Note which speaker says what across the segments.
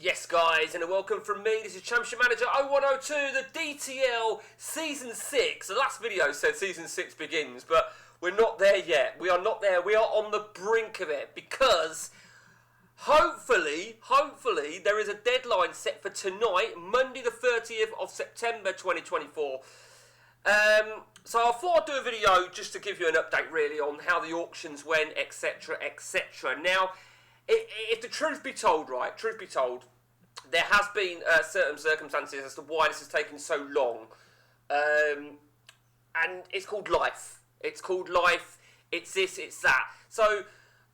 Speaker 1: Yes, guys, and a welcome from me. This is Championship Manager 0102, the D.T.L Season 6. The last video said Season 6 begins, but we're not there yet. We are not there. We are on the brink of it because hopefully, there is a deadline set for tonight, Monday the 30th of September 2024. So I thought I'd do a video just to give you an update, really, on how the auctions went, etc., etc. Now, if the truth be told, there has been certain circumstances as to why this has taken so long. And it's called life. It's this, it's that. So,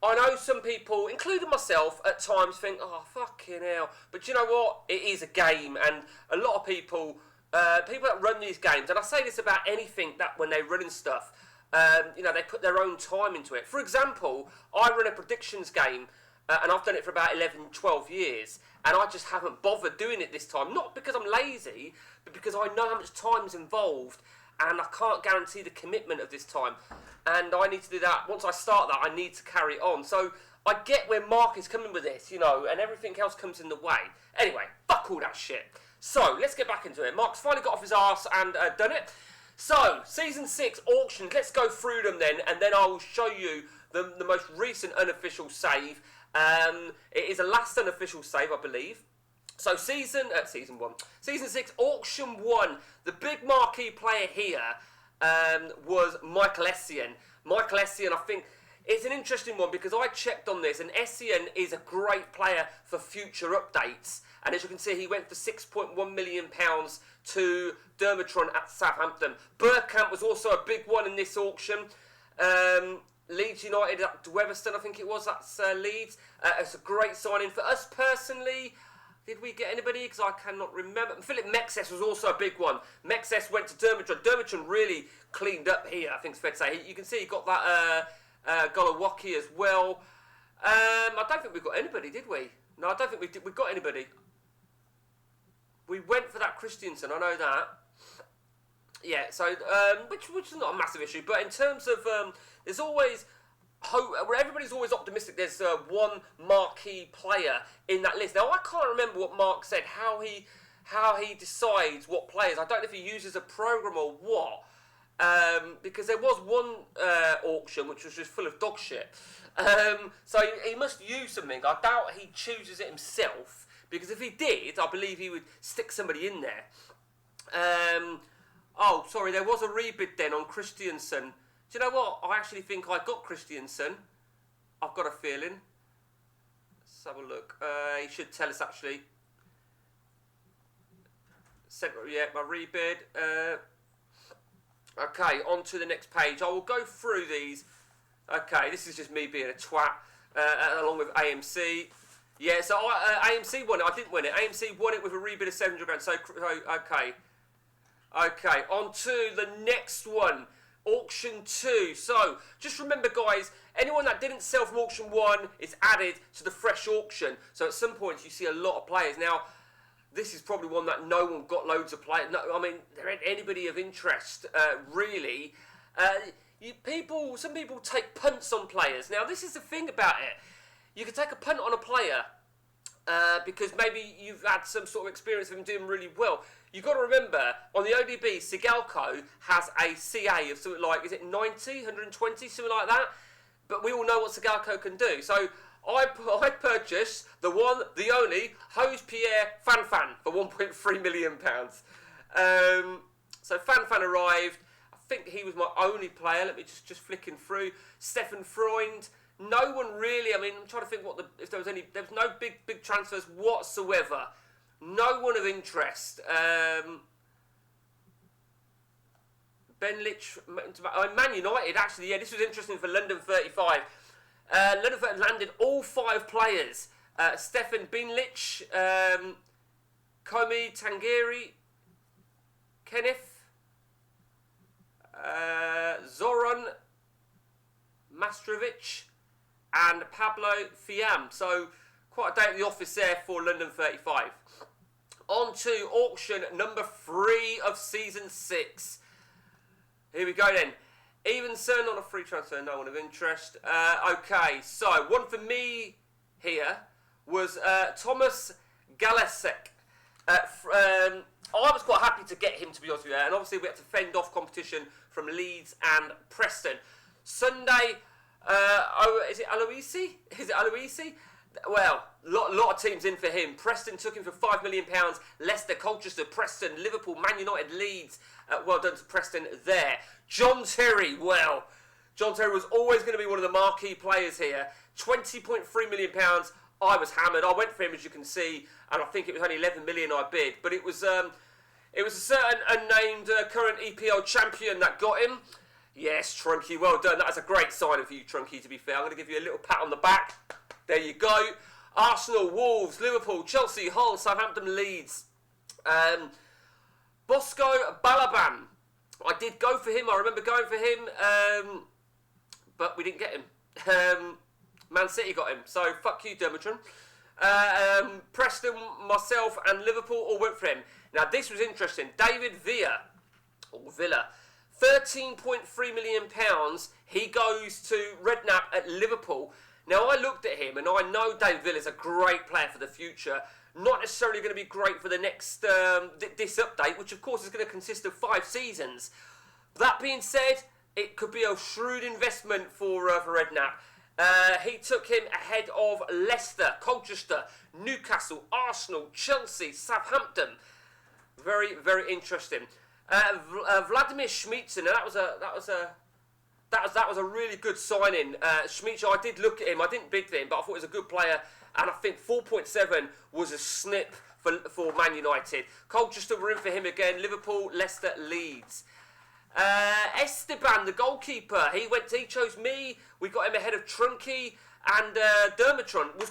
Speaker 1: I know some people, including myself, at times think, oh, fucking hell. But you know what? It is a game, and a lot of people that run these games, and I say this about anything that when they're running stuff, they put their own time into it. For example, I run a predictions game, and I've done it for about 11, 12 years, and I just haven't bothered doing it this time. Not because I'm lazy, but because I know how much time's involved, and I can't guarantee the commitment of this time. And I need to do that. Once I start that, I need to carry on. So I get where Mark is coming with this, and everything else comes in the way. Anyway, fuck all that shit. So, let's get back into it. Mark's finally got off his arse and done it. So, Season 6 auctions, let's go through them then, and then I will show you the most recent unofficial save. It is a last unofficial save, I believe. So, Season 6, Auction 1, the big marquee player here was Michael Essien. Michael Essien, I think, it's an interesting one because I checked on this, and Essien is a great player for future updates. And as you can see, he went for £6.1 million to Dermatron at Southampton. Bergkamp was also a big one in this auction. Leeds United at Weatherstone, I think it was. That's Leeds. It's a great signing. For us personally, did we get anybody? Because I cannot remember. Philip Mexes was also a big one. Mexes went to Dermatron. Dermatron really cleaned up here, I think it's fair to say. You can see he got that Golowaki as well. I don't think we got anybody, did we? No, I don't think we got anybody. We went for that Christiansen, I know that. Yeah, so, which is not a massive issue, but in terms of, there's always hope, where everybody's always optimistic, there's one marquee player in that list. Now, I can't remember what Mark said, how he decides what players. I don't know if he uses a program or what, because there was one auction which was just full of dog shit. So he must use something. I doubt he chooses it himself, because if he did, I believe he would stick somebody in there. Oh, sorry, there was a rebid then on Christiansen. Do you know what? I actually think I got Christiansen. I've got a feeling. Let's have a look. He should tell us, actually. Yeah, my rebid. Okay, on to the next page. I will go through these. Okay, this is just me being a twat, along with AMC. Yeah, so AMC won it. I didn't win it. AMC won it with a rebid of 700 grand. So, okay. Okay, on to the next one. Auction 2. So, just remember, guys, anyone that didn't sell from Auction 1 is added to the fresh auction. So, at some point, you see a lot of players. Now, this is probably one that no one got loads of players. No, I mean, there ain't anybody of interest, really. Some people take punts on players. Now, this is the thing about it. You can take a punt on a player because maybe you've had some sort of experience of him doing really well. You've got to remember, on the ODB, Sigalco has a CA of something like, is it 90, 120, something like that? But we all know what Sigalco can do. So I purchased the one, the only, Jose-Pierre Fanfan for £1.3 million. So Fanfan arrived. I think he was my only player. Let me just flicking through. Stefan Freund. No one really. I mean, I'm trying to think if there was any. There was no big transfers whatsoever. No one of interest. Ben Litch, Man United. Actually, yeah, this was interesting for London 35. London 35 landed all 5 players. Stefan Binlich, Komi Tangeri, Kenneth, Zoran Mastrovic, and Pablo Fiam. So, quite a day at the office there for London 35. On to auction number 3 of Season 6. Here we go then. Evenson on a free transfer, no one of interest. Okay, so one for me here was Thomas Galasek. I was quite happy to get him, to be honest with you, and obviously we had to fend off competition from Leeds and Preston. Sunday, is it Aloisi? Is it Aloisi? Well, lot of teams in for him. Preston took him for £5 million. Leicester, Colchester, Preston, Liverpool, Man United, Leeds. Well done to Preston there. John Terry, well, John Terry was always going to be one of the marquee players here. £20.3 million. I was hammered. I went for him, as you can see, and I think it was only 11 million I bid. But it was a certain unnamed current EPL champion that got him. Yes, Trunky, well done. That's a great sign for you, Trunky, to be fair. I'm going to give you a little pat on the back. There you go. Arsenal, Wolves, Liverpool, Chelsea, Hull, Southampton, Leeds. Bosco Balaban. I did go for him. I remember going for him, but we didn't get him. Man City got him. So, fuck you, Dermotron. Preston, myself, and Liverpool all went for him. Now, this was interesting. David Villa, £13.3 million. He goes to Redknapp at Liverpool. Now, I looked at him, and I know David Villa is a great player for the future. Not necessarily going to be great for the next this update, which of course is going to consist of 5 seasons. That being said, it could be a shrewd investment for Redknapp. He took him ahead of Leicester, Colchester, Newcastle, Arsenal, Chelsea, Southampton. Very, very interesting. Vladimir Schmeichel, that was a really good signing. Schmeichel, I did look at him. I didn't bid for him, but I thought he was a good player. And I think 4.7 was a snip for Man United. Colchester were in for him again. Liverpool, Leicester, Leeds. Esteban, the goalkeeper, he chose me. We got him ahead of Trunky and Dermatron. Was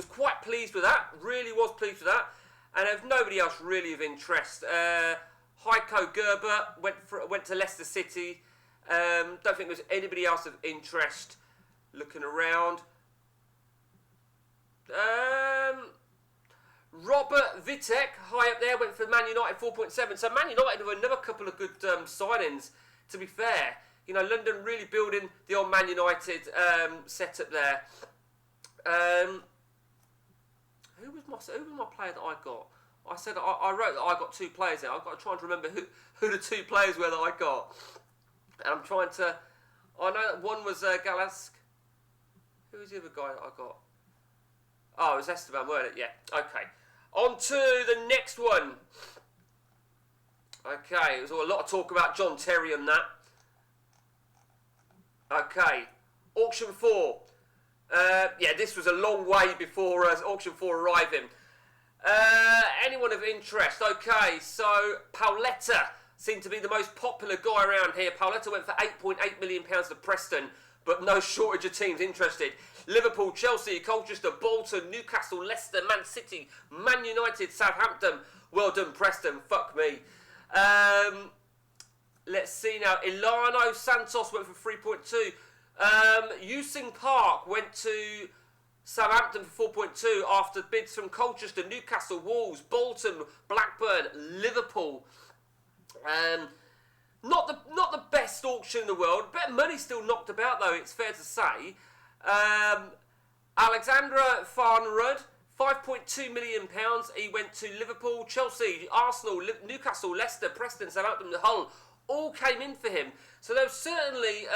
Speaker 1: quite pleased with that. Really was pleased with that. And if nobody else really of interest, Heiko Gerber went to Leicester City. Don't think there's anybody else of interest. Looking around. Robert Vitek, high up there, went for Man United 4.7. So Man United have another couple of good signings, to be fair. You know, London really building the old Man United setup there. Who was my player that I got? I said I wrote that I got 2 players there. I've got to try and remember who the 2 players were that I got. And I'm trying to... I know that one was Galask. Who was the other guy that I got? Oh, it was Esteban, weren't it? Yeah. Okay. On to the next one. Okay, there was a lot of talk about John Terry and that. Okay. Auction 4. Yeah, this was a long way before Auction 4 arriving. Anyone of interest? Okay, so Pauletta seemed to be the most popular guy around here. Pauletta went for £8.8 million to Preston, but no shortage of teams interested. Liverpool, Chelsea, Colchester, Bolton, Newcastle, Leicester, Man City, Man United, Southampton. Well done, Preston. Fuck me. Let's see now. Ilano Santos went for 3.2. Using Park went to Southampton for 4.2 after bids from Colchester, Newcastle, Wolves, Bolton, Blackburn, Liverpool. Not the best auction in the world. A bit of money still knocked about, though, it's fair to say. Alexandra Farnrud, £5.2 million. He went to Liverpool, Chelsea, Arsenal, Newcastle, Leicester, Preston, Southampton, Hull. All came in for him. So there was certainly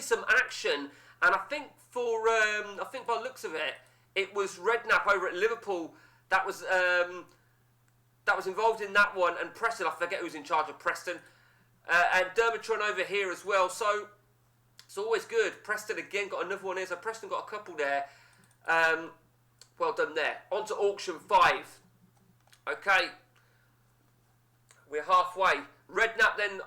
Speaker 1: some action. And I think by the looks of it, it was Redknapp over at Liverpool that was involved in that one, and Preston, I forget who's in charge of Preston, and Dermatron over here as well. So it's always good. Preston again got another one here, so Preston got a couple there. Well done there. On to auction 5. Okay, we're halfway. Redknapp then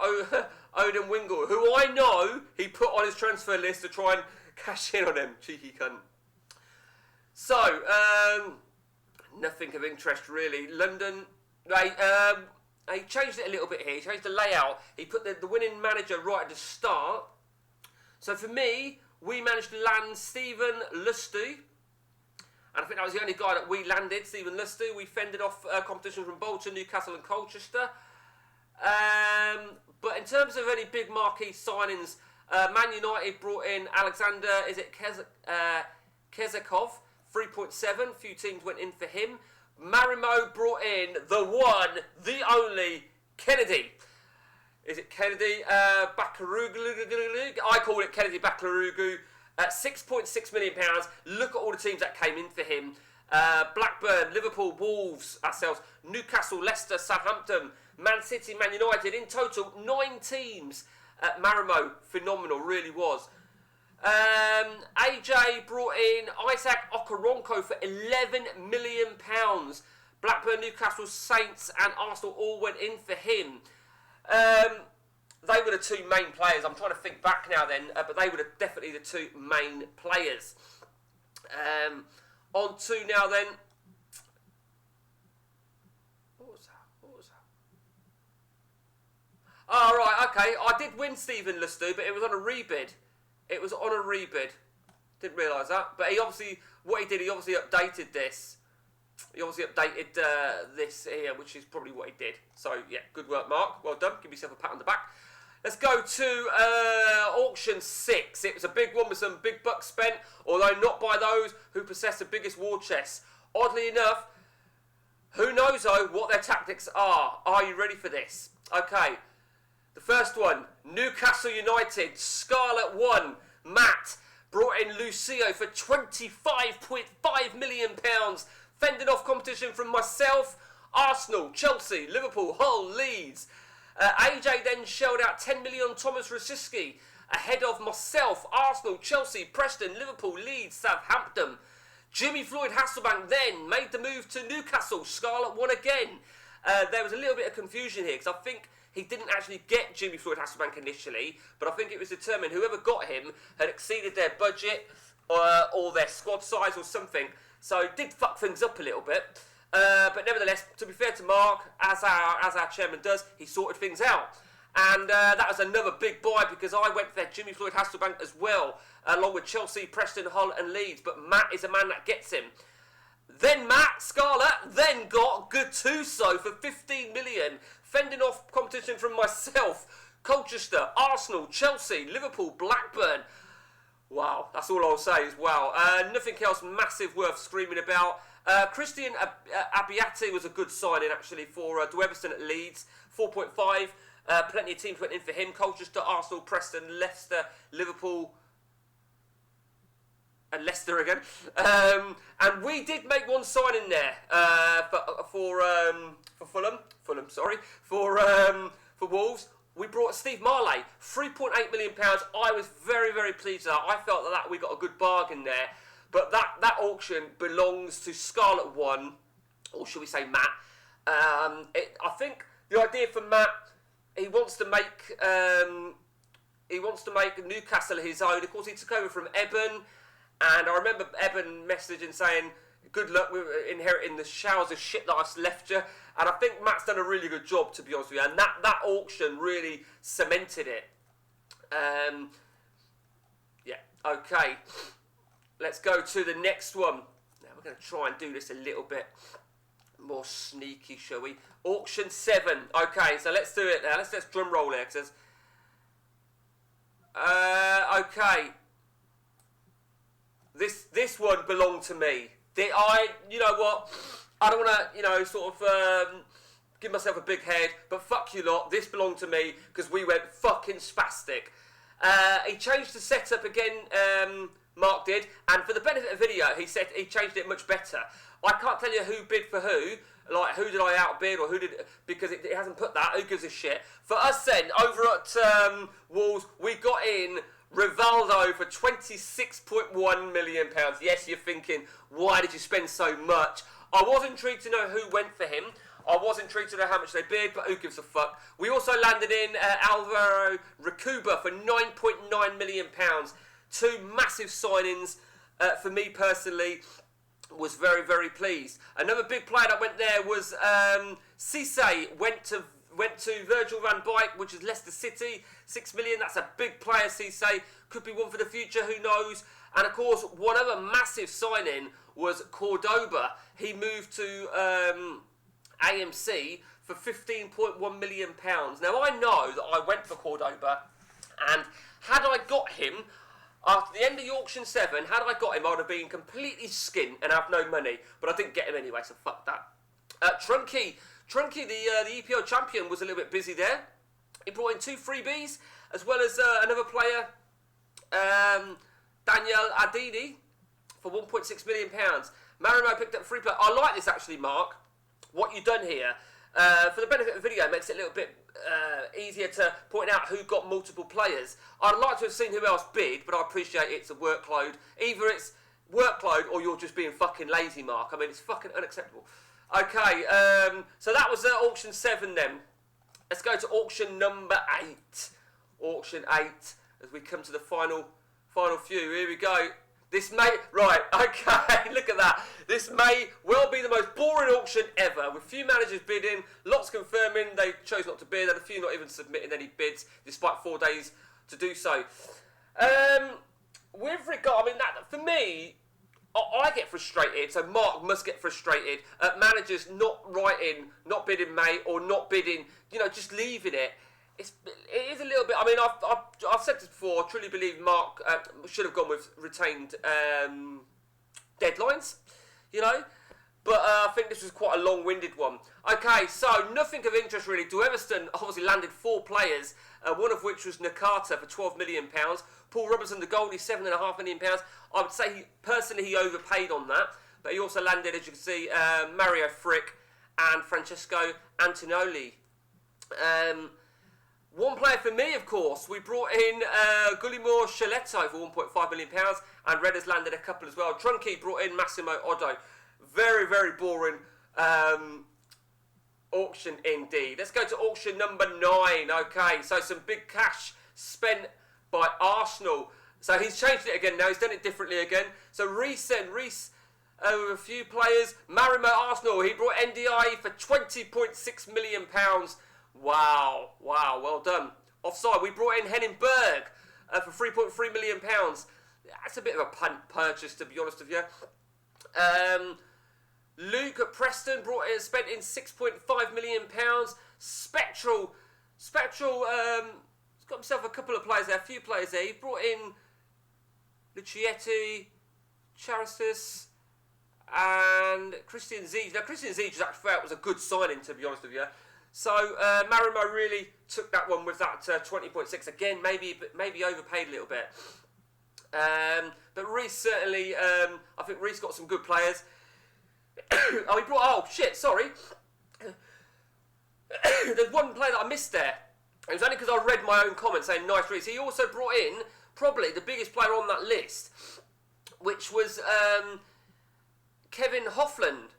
Speaker 1: Odin Wingle, who I know he put on his transfer list to try and cash in on him. Cheeky cunt. So, nothing of interest really. London, he changed it a little bit here. He changed the layout. He put the winning manager right at the start. So for me, we managed to land Stephen Lusty. And I think that was the only guy that we landed, Stephen Lusty. We fended off competition from Bolton, Newcastle and Colchester. But in terms of any big marquee signings, Man United brought in Alexander, Kezakov 3.7. Few teams went in for him. Marimo brought in the one, the only, Kennedy. Is it Kennedy? Bakirou? I call it Kennedy Bakirou. £6.6 million. Look at all the teams that came in for him. Blackburn, Liverpool, Wolves, ourselves, Newcastle, Leicester, Southampton, Man City, Man United. In total, 9 teams. Marimo, phenomenal, really was. AJ brought in Isaac Okoronkwo for £11 million. Blackburn, Newcastle, Saints and Arsenal all went in for him. They were the 2 main players. I'm trying to think back now then, but they were definitely the 2 main players. On to now then. What was that? Oh, right, okay. I did win Stephen Lestu, but it was on a rebid. Didn't realise that. But he obviously updated this. He obviously updated this here, which is probably what he did. So, yeah, good work, Mark. Well done. Give yourself a pat on the back. Let's go to auction 6. It was a big one with some big bucks spent, although not by those who possess the biggest war chests. Oddly enough, who knows, though, what their tactics are. Are you ready for this? Okay. The first one, Newcastle United, Scarlet 1, Matt, brought in Lucio for £25.5 million, fending off competition from myself, Arsenal, Chelsea, Liverpool, Hull, Leeds. AJ then shelled out £10 million on Thomas Rosicky, ahead of myself, Arsenal, Chelsea, Preston, Liverpool, Leeds, Southampton. Jimmy Floyd Hasselbank then made the move to Newcastle, Scarlet 1 again. There was a little bit of confusion here, because I think he didn't actually get Jimmy Floyd Hasselbank initially, but I think it was determined whoever got him had exceeded their budget or their squad size or something. So it did fuck things up a little bit. But nevertheless, to be fair to Mark, as our chairman does, he sorted things out. And that was another big buy because I went for Jimmy Floyd Hasselbank as well, along with Chelsea, Preston, Hull and Leeds. But Matt is a man that gets him. Then Matt Scarlett then got Gattuso for £15 million, fending off competition from myself, Colchester, Arsenal, Chelsea, Liverpool, Blackburn. Wow, that's all I'll say is wow. Nothing else massive worth screaming about. Christian Abiati was a good signing actually for Dweverson at Leeds, 4.5. Plenty of teams went in for him. Colchester, Arsenal, Preston, Leicester, Liverpool, and Leicester again. And we did make one signing there for Fulham. For Wolves. We brought Steve Marley, £3.8 million. I was very, very pleased with that. I felt that we got a good bargain there. But that auction belongs to Scarlet 1, or should we say Matt. I think the idea for Matt, he wants to make Newcastle his own. Of course, he took over from Eben, and I remember Eben messaging saying, "Good luck with inheriting the showers of shit that I left you." And I think Matt's done a really good job, to be honest with you. And that auction really cemented it. Yeah. Okay. Let's go to the next one. Now we're going to try and do this a little bit more sneaky, shall we? Auction 7. Okay, so let's do it now. Let's drum roll here. Okay. This one belonged to me. You know what? I don't want to, sort of give myself a big head, but fuck you lot. This belonged to me because we went fucking spastic. He changed the setup again. Mark did, and for the benefit of video, he said he changed it much better. I can't tell you who bid for who, like who did I outbid or who did, because it hasn't put that. Who gives a shit? For us then, over at Wolves, we got in Rivaldo for £26.1 million. Yes, you're thinking, why did you spend so much? I was intrigued to know who went for him. I was intrigued to know how much they bid, but who gives a fuck? We also landed in Alvaro Rakuba for £9.9 million. 2 massive signings for me personally. Was very, very pleased. Another big player that went there was Cisse. Went to Virgil van Dijk, which is Leicester City. £6 million. That's a big player, Cisse. Could be one for the future. Who knows? And of course, one other massive signing was Cordoba. He moved to AMC for £15.1 million. Now I know that I went for Cordoba, and had I got him, After the end of the auction 7, had I got him, I would have been completely skint and have no money. But I didn't get him anyway, so fuck that. Trunky, the EPL champion, was a little bit busy there. He brought in 2 freebies, as well as another player, Daniel Adini, for £1.6 million. Marimo picked up a free player. I like this actually, Mark. What you've done here, for the benefit of the video, makes it a little bit easier to point out who got multiple players. I'd like to have seen who else bid, but I appreciate it's a workload. Either it's workload or you're just being fucking lazy, Mark. I mean, it's fucking unacceptable. Okay, so that was auction 7 then. Let's go to auction number 8. Auction 8, as we come to the final few. Here we go. This may... Right, okay, look at that. This may well be the most boring auction ever, with few managers bidding, lots confirming they chose not to bid, and a few not even submitting any bids, despite 4 days to do so. With regard... I mean, that for me... I get frustrated, so Mark must get frustrated at managers not writing, not bidding mate, or not bidding, just leaving it. It is a little bit. I mean, I've said this before. I truly believe Mark should have gone with retained deadlines, But I think this was quite a long-winded one. Okay, so nothing of interest really. Everston obviously landed 4 players, one of which was Nakata for £12 million. Paul Robinson, the goalie, £7.5 million. I would say, personally, he overpaid on that. But he also landed, as you can see, Mario Frick and Francesco Antonelli. One player for me, of course. We brought in Guillermo Sciletto for £1.5 million. And Red has landed a couple as well. Trunky brought in Massimo Oddo. Very, very boring auction indeed. Let's go to auction number 9. Okay, so some big cash spent by Arsenal. So he's changed it again now. He's done it differently again. So Reece with a few players. Marimo Arsenal. He brought NDI for £20.6 million. Wow, well done. Offside. We brought in Henning Berg for £3.3 million. That's a bit of a punt purchase, to be honest with you. Luke at Preston spent in £6.5 million. Spectral, he's got himself a couple of players there, a few players there. He brought in Lucietti, Charistus, and Christian Ziege. Now, Christian Ziege was a good signing, to be honest with you. So, Marimo really took that one with that 20.6. Again, maybe overpaid a little bit. But Reece certainly, I think Reece got some good players. Sorry. There's one player that I missed there. It was only because I read my own comment saying nice Reece. He also brought in probably the biggest player on that list, which was Kevin Hoffland.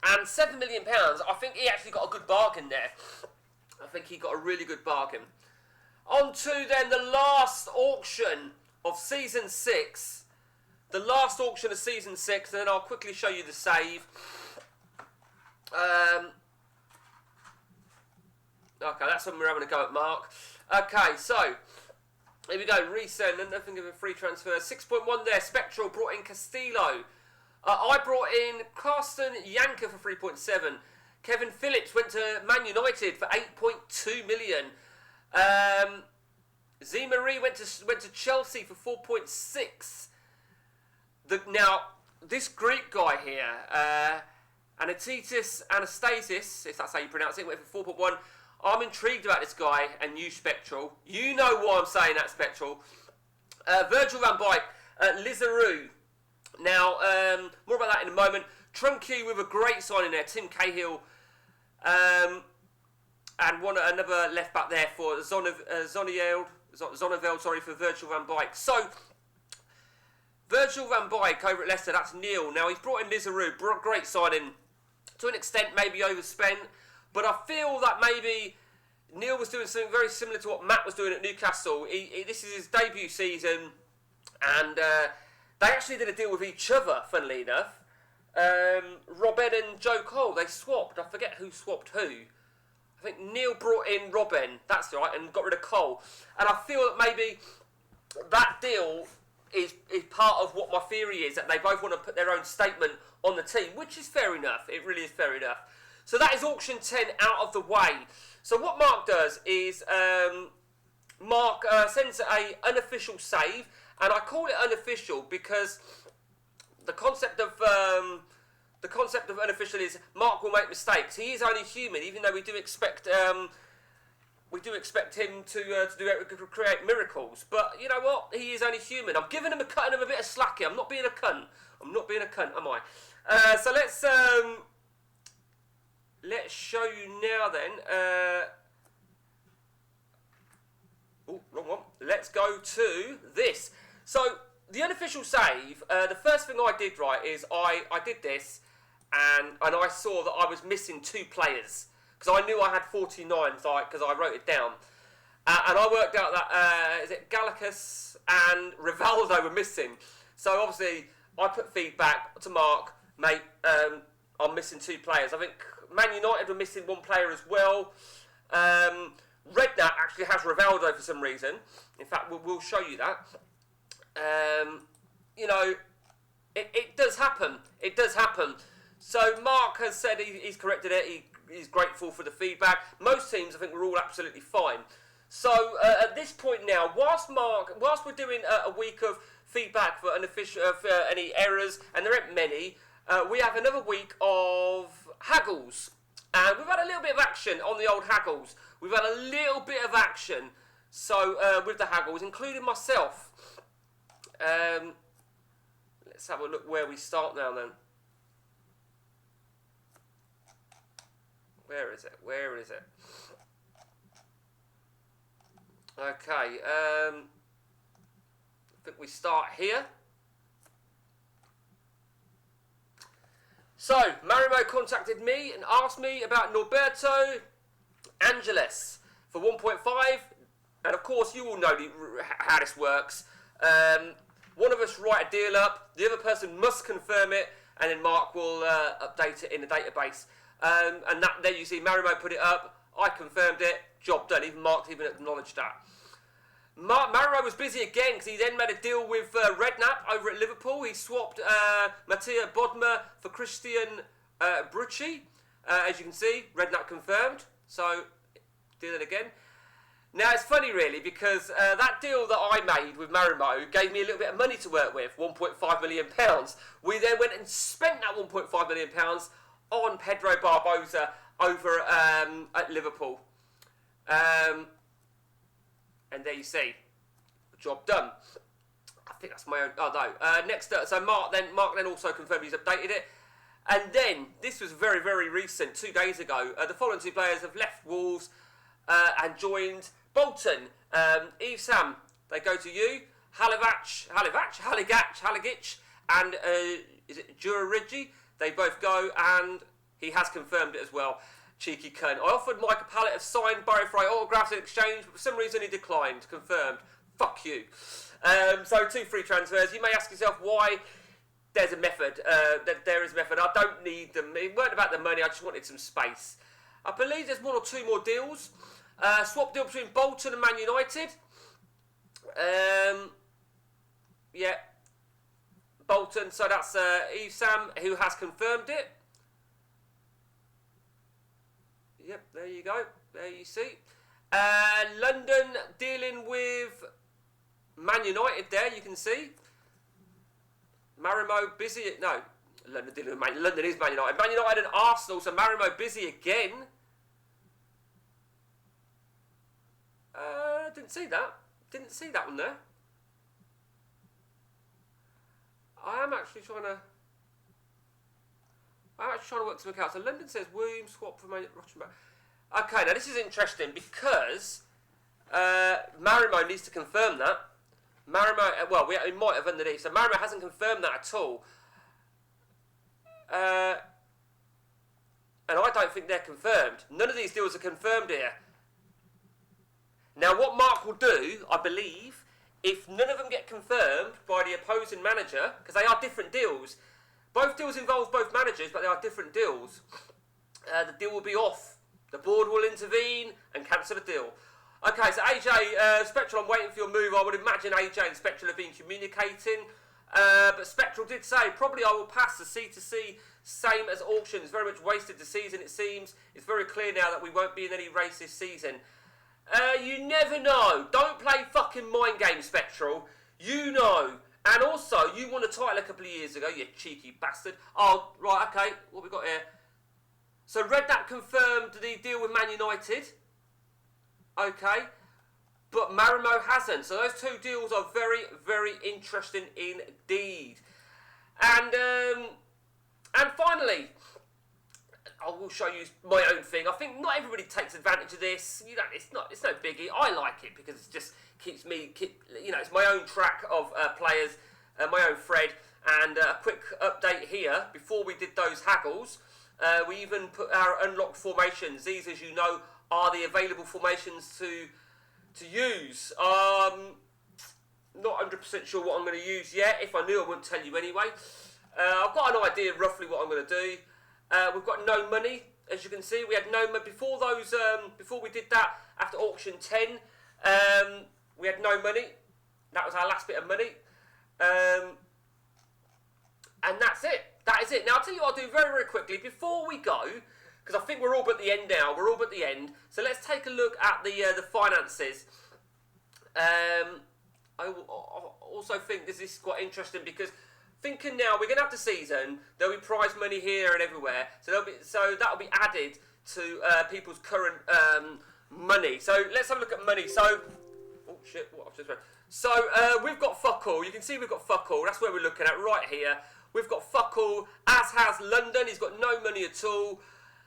Speaker 1: And £7 million, I think he actually got a good bargain there. I think he got a really good bargain. On to then the last auction of Season 6. The last auction of Season 6, and then I'll quickly show you the save. Okay, that's when we're having a go at Mark. Okay, so, here we go. Resend, and nothing of a free transfer. 6.1 there. Spectral brought in Castillo. I brought in Carsten Janker for 3.7. Kevin Phillips went to Man United for 8.2 million. Z-Marie went to Chelsea for 4.6. Now, this Greek guy here, Anatitis Anastasis, if that's how you pronounce it, went for 4.1. I'm intrigued about this guy and you, Spectral. You know why I'm saying that, Spectral. Virgil van Dijk, Lizaru. Now, more about that in a moment. Trunky with a great signing there, Tim Cahill. And another left back there for Zonneveld, for Virgil van Dijk. So, Virgil van Dijk over at Leicester, that's Neil. Now, he's brought in Lizaru, great signing. To an extent, maybe overspent. But I feel that maybe Neil was doing something very similar to what Matt was doing at Newcastle. This is his debut season. And they actually did a deal with each other, funnily enough. Robben and Joe Cole, they swapped. I forget who swapped who. I think Neil brought in Robben, that's right, and got rid of Cole. And I feel that maybe that deal is part of what my theory is, that they both want to put their own statement on the team, which is fair enough. It really is fair enough. So that is auction 10 out of the way. So what Mark does is Mark sends an unofficial save, And I call it unofficial because the concept of unofficial is Mark will make mistakes. He is only human, even though we do expect him to create miracles. But you know what? He is only human. I'm giving him a bit of slack here. I'm not being a cunt. I'm not being a cunt, am I? So let's show you now then. Oh, wrong one. Let's go to this. So the unofficial save. The first thing I did right is I did this, and I saw that I was missing 2 players because I knew I had 49, because I wrote it down, and I worked out that is it Galacus and Rivaldo were missing. So obviously I put feedback to Mark, mate. I'm missing 2 players. I think Man United were missing 1 player as well. Redknapp actually has Rivaldo for some reason. In fact, we'll show you that. You know, it does happen. It does happen. So Mark has said he's corrected it. He's grateful for the feedback. Most teams, I think, we're all absolutely fine. So at this point now, whilst we're doing a week of feedback for any errors, and there aren't many, we have another week of haggles. And we've had a little bit of action on the old haggles. We've had a little bit of action. So with the haggles, including myself. Let's have a look where we start now then. Where is it? Okay, I think we start here. So, Marimo contacted me and asked me about Norberto Angeles for 1.5, and of course you all know how this works. One of us write a deal up, the other person must confirm it, and then Mark will update it in the database. And that there you see Marimo put it up, I confirmed it, job done. Even Mark even acknowledged that. Marimo was busy again because he then made a deal with Redknapp over at Liverpool. He swapped Mattia Bodmer for Christian Brucci. As you can see, Redknapp confirmed. So, did it again. Now, it's funny, really, because that deal that I made with Marimo gave me a little bit of money to work with, £1.5 million. We then went and spent that £1.5 million on Pedro Barbosa over at Liverpool. And there you see, job done. I think that's my own. Oh no. Next, so Mark then also confirmed he's updated it. And then this was very, very recent, 2 days ago. The following 2 players have left Wolves and joined Bolton. Eve Sam, they go to you. Haligach, and is it Jurarigi? They both go, and he has confirmed it as well. Cheeky cunt. I offered Mike a pallet of signed Barry Fry autographs in exchange, but for some reason he declined. Confirmed. Fuck you. So 2 free transfers. You may ask yourself why. There's a method. There is a method. I don't need them. It weren't about the money. I just wanted some space. I believe there's 1 or 2 more deals. Swap deal between Bolton and Man United. Yeah. Bolton. So that's Eve Sam who has confirmed it. Yep, there you go. There you see. London dealing with Man United there, you can see. Marimo busy. No, London dealing with London is Man United. Man United and Arsenal, so Marimo busy again. Didn't see that. Didn't see that one there. I am actually trying to work something out. So London says Williams swap for Rottenberg. Okay, now this is interesting because Marimo needs to confirm that. Marimo, well, we might have underneath. So Marimo hasn't confirmed that at all. And I don't think they're confirmed. None of these deals are confirmed here. Now, what Mark will do, I believe, if none of them get confirmed by the opposing manager, because they are different deals. Both deals involve both managers, but they are different deals. The deal will be off. The board will intervene and cancel the deal. Okay, so AJ, Spectral, I'm waiting for your move. I would imagine AJ and Spectral have been communicating. But Spectral did say, probably I will pass the C2C, same as auctions. Very much wasted the season, it seems. It's very clear now that we won't be in any race this season. You never know. Don't play fucking mind games, Spectral. You know. And also, you won a title a couple of years ago, you cheeky bastard. Oh, right, okay, what we got here? So Redknapp confirmed the deal with Man United. Okay. But Marimo hasn't. So those two deals are very, very interesting indeed. And finally, I will show you my own thing. I think not everybody takes advantage of this. You know, it's no biggie. I like it because it just keeps me, it's my own track of players, my own thread. And a quick update here before we did those haggles. We even put our unlocked formations. These, as you know, are the available formations to use. Not 100% sure what I'm going to use yet. If I knew, I wouldn't tell you anyway. I've got an idea roughly what I'm going to do. We've got no money, as you can see. We had no money before those. Before we did that, after auction 10, we had no money. That was our last bit of money, and that's it. That is it. Now I'll tell you what I'll do very, very quickly before we go, because I think we're all but the end now. We're all but the end. So let's take a look at the finances. I also think this is quite interesting because thinking now we're going to have the season, there'll be prize money here and everywhere, so that'll be added to people's current money. So let's have a look at money. So, oh shit, what I've just read. So we've got fuck all. You can see we've got fuck all. That's where we're looking at right here. We've got fuck all, as has London. He's got no money at all.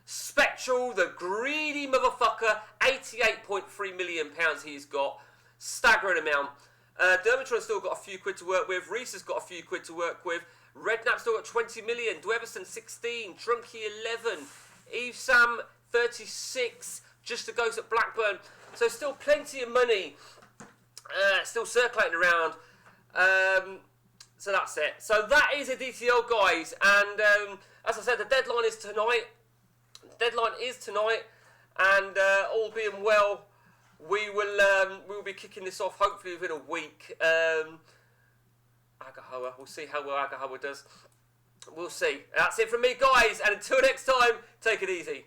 Speaker 1: Spectral, the greedy motherfucker, £88.3 million he's got. Staggering amount. Dermatron's still got a few quid to work with. Reese has got a few quid to work with. Redknapp's still got 20 million. Dweverson 16. Trunky 11. Eve Sam 36. Just to go to Blackburn. So still plenty of money. Still circulating around. So that's it. So that is a D.T.L, guys. And as I said, the deadline is tonight. And all being well, we will be kicking this off hopefully within a week. Agahawa, we'll see how well Agahawa does. We'll see. That's it from me, guys. And until next time, take it easy.